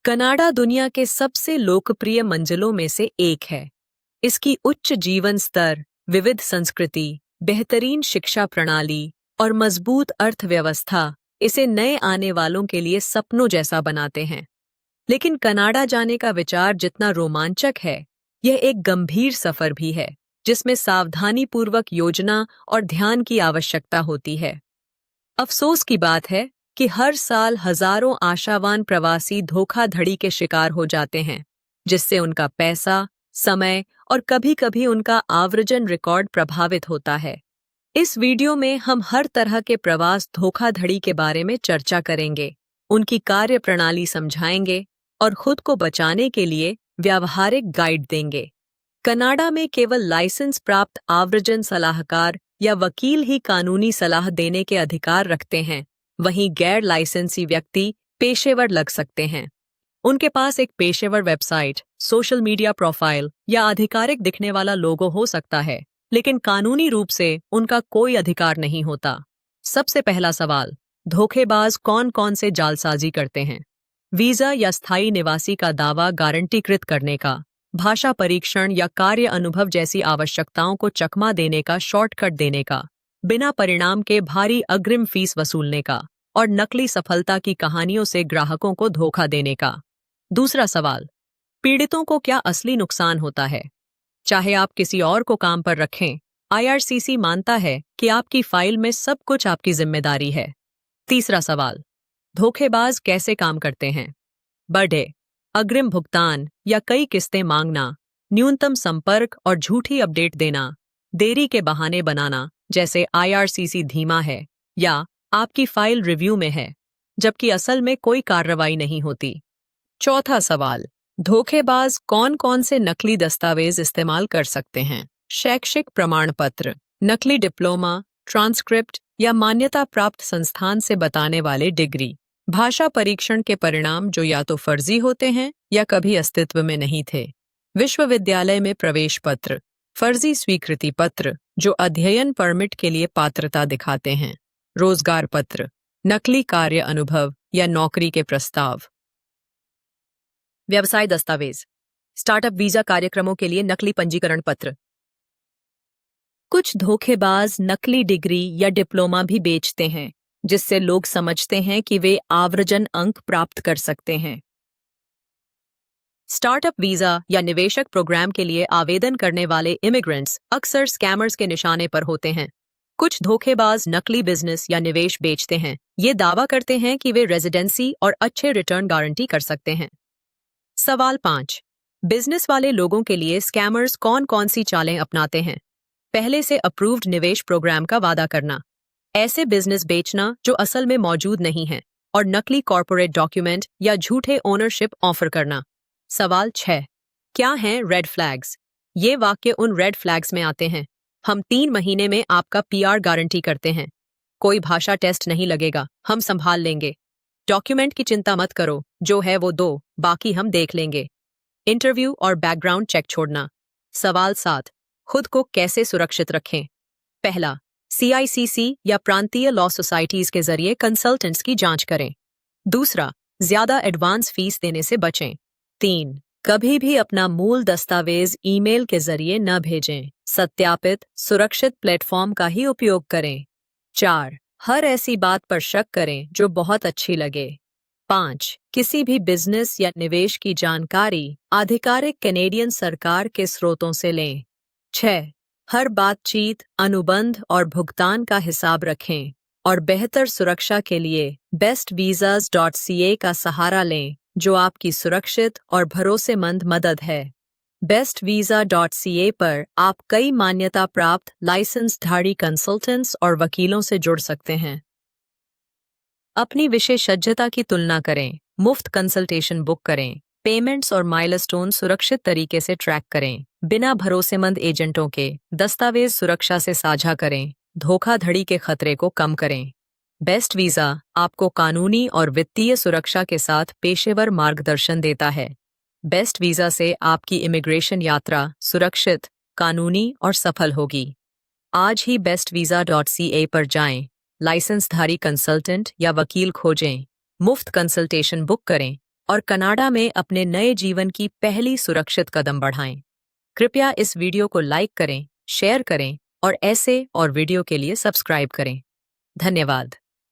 Canada दुनिया के सबसे लोकप्रिय मंजिलों में से एक है। इसकी उच्च जीवन स्तर, विविध संस्कृति, बेहतरीन शिक्षा प्रणाली और मजबूत अर्थव्यवस्था इसे नए आने वालों के लिए सपनों जैसा बनाते हैं। लेकिन कनाडा जाने का विचार जितना रोमांचक है, यह एक गंभीर सफर भी है, जिसमें सावधानीपूर्वक योजना और ध्यान की आवश्यकता होती है। अफसोस की बात है कि हर साल हजारों आशावान प्रवासी धोखाधड़ी के शिकार हो जाते हैं, जिससे उनका पैसा, समय और कभी-कभी उनका आव्रजन रिकॉर्ड प्रभावित होता है। इस वीडियो में हम हर तरह के प्रवास धोखाधड़ी के बारे में चर्चा करेंगे, उनकी कार्यप्रणाली समझाएंगे और खुद को बचाने के लिए व्यावहारिक गाइड देंगे। कनाडा में केवल लाइसेंस प्राप्त आव्रजन सलाहकार या वकील ही कानूनी सलाह देने के अधिकार रखते हैं, वहीं गैर लाइसेंसी व्यक्ति पेशेवर लग सकते हैं। उनके पास एक पेशेवर वेबसाइट, सोशल मीडिया प्रोफाइल या आधिकारिक दिखने वाला लोगो हो सकता है, लेकिन कानूनी रूप से उनका कोई अधिकार नहीं होता। सबसे पहला सवाल, धोखेबाज कौन-कौन से जालसाजी करते हैं? वीजा या स्थायी निवासी का दावा गारंटीकृत करने का, भाषा परीक्षण या कार्य अनुभव जैसी आवश्यकताओं को चकमा देने का शॉर्टकट देने का, बिना परिणाम के भारी अग्रिम फीस वसूलने का और नकली सफलता की कहानियों से ग्राहकों को धोखा देने का। दूसरा सवाल, पीड़ितों को क्या असली नुकसान होता है? चाहे आप किसी और को काम पर रखें, आईआरसीसी मानता है कि आपकी फाइल में सब कुछ आपकी जिम्मेदारी है। तीसरा सवाल, धोखेबाज कैसे काम करते हैं? बढ़े अग्रिम भुगतान या कई किस्तें मांगना, न्यूनतम संपर्क और झूठी अपडेट देना, देरी के बहाने बनाना जैसे आईआरसीसी धीमा है या आपकी फाइल रिव्यू में है, जबकि असल में कोई कार्रवाई नहीं होती। चौथा सवाल, धोखेबाज कौन-कौन से नकली दस्तावेज इस्तेमाल कर सकते हैं? शैक्षिक प्रमाण पत्र, नकली डिप्लोमा, ट्रांसक्रिप्ट या मान्यता प्राप्त संस्थान से बताने वाले डिग्री, भाषा परीक्षण के परिणाम जो या तो फर्जी होते हैं या कभी अस्तित्व में नहीं थे, विश्वविद्यालय में प्रवेश पत्र, फर्जी स्वीकृति पत्र जो अध्ययन परमिट के लिए पात्रता दिखाते हैं, रोजगार पत्र, नकली कार्य अनुभव या नौकरी के प्रस्ताव। व्यवसाय दस्तावेज, स्टार्टअप वीजा कार्यक्रमों के लिए नकली पंजीकरण पत्र। कुछ धोखेबाज नकली डिग्री या डिप्लोमा भी बेचते हैं, जिससे लोग समझते हैं कि वे आव्रजन अंक प्राप्त कर सकते हैं। स्टार्टअप वीजा या निवेशक प्रोग्राम के लिए आवेदन करने वाले इमिग्रेंट्स अक्सर स्कैमर्स के निशाने पर होते हैं। कुछ धोखेबाज नकली बिजनेस या निवेश बेचते हैं, ये दावा करते हैं कि वे रेजिडेंसी और अच्छे रिटर्न गारंटी कर सकते हैं। सवाल 5, बिजनेस वाले लोगों के लिए स्कैमर्स कौन-कौन सी चालें अपनाते हैं? पहले से अप्रूव्ड निवेश प्रोग्राम का वादा करना, ऐसे बिजनेस बेचना जो असल में मौजूद नहीं है और नकली कॉर्पोरेट डॉक्यूमेंट या झूठे ओनरशिप ऑफर करना। सवाल 6, क्या हैं रेड फ्लैग्स? ये वाक्य उन रेड फ्लैग्स में आते हैं। हम 3 महीने में आपका पीआर गारंटी करते हैं। कोई भाषा टेस्ट नहीं लगेगा, हम संभाल लेंगे। डॉक्यूमेंट की चिंता मत करो, जो है वो दो, बाकी हम देख लेंगे। इंटरव्यू और बैकग्राउंड चेक छोड़ना। सवाल 7, खुद को कैसे सुरक्षित रखें? पहला, सीआईसीसी या प्रांतीय लॉ सोसाइटीज के जरिए कंसल्टेंट्स की जांच करें। दूसरा, ज्यादा एडवांस फीस देने से बचें। 3, कभी भी अपना मूल दस्तावेज ईमेल के जरिए न भेजें। सत्यापित, सुरक्षित प्लेटफॉर्म का ही उपयोग करें। 4, हर ऐसी बात पर शक करें जो बहुत अच्छी लगे। 5, किसी भी बिजनेस या निवेश की जानकारी आधिकारिक कैनेडियन सरकार के स्रोतों से लें। 6, हर बातचीत, अनुबंध और भुगतान का हिसाब रखें और बेहतर सुरक्षा के लिए bestvisas.ca का सहारा लें, जो आपकी सुरक्षित और भरोसेमंद मदद है। bestvisa.ca पर आप कई मान्यता प्राप्त लाइसेंसधारी कंसल्टेंट्स और वकीलों से जुड़ सकते हैं। अपनी विशेषज्ञता की तुलना करें, मुफ्त कंसल्टेशन बुक करें, पेमेंट्स और माइलस्टोन सुरक्षित तरीके से ट्रैक करें, बिना भरोसेमंद एजेंटों के दस्तावेज सुरक्षा से साझा करें, धोखाधड़ी के खतरे को कम करें। बेस्ट वीजा आपको कानूनी और वित्तीय सुरक्षा के साथ पेशेवर मार्गदर्शन देता है। बेस्ट वीजा से आपकी इमिग्रेशन यात्रा सुरक्षित, कानूनी और सफल होगी। आज ही bestvisa.ca पर जाएं, लाइसेंसधारी कंसल्टेंट या वकील खोजें, मुफ्त कंसल्टेशन बुक करें और कनाडा में अपने नए जीवन की पहली सुरक्षित कदम बढ़ाएं। कृपया इस वीडियो को लाइक करें, शेयर करें और ऐसे और वीडियो के लिए सब्सक्राइब करें। धन्यवाद।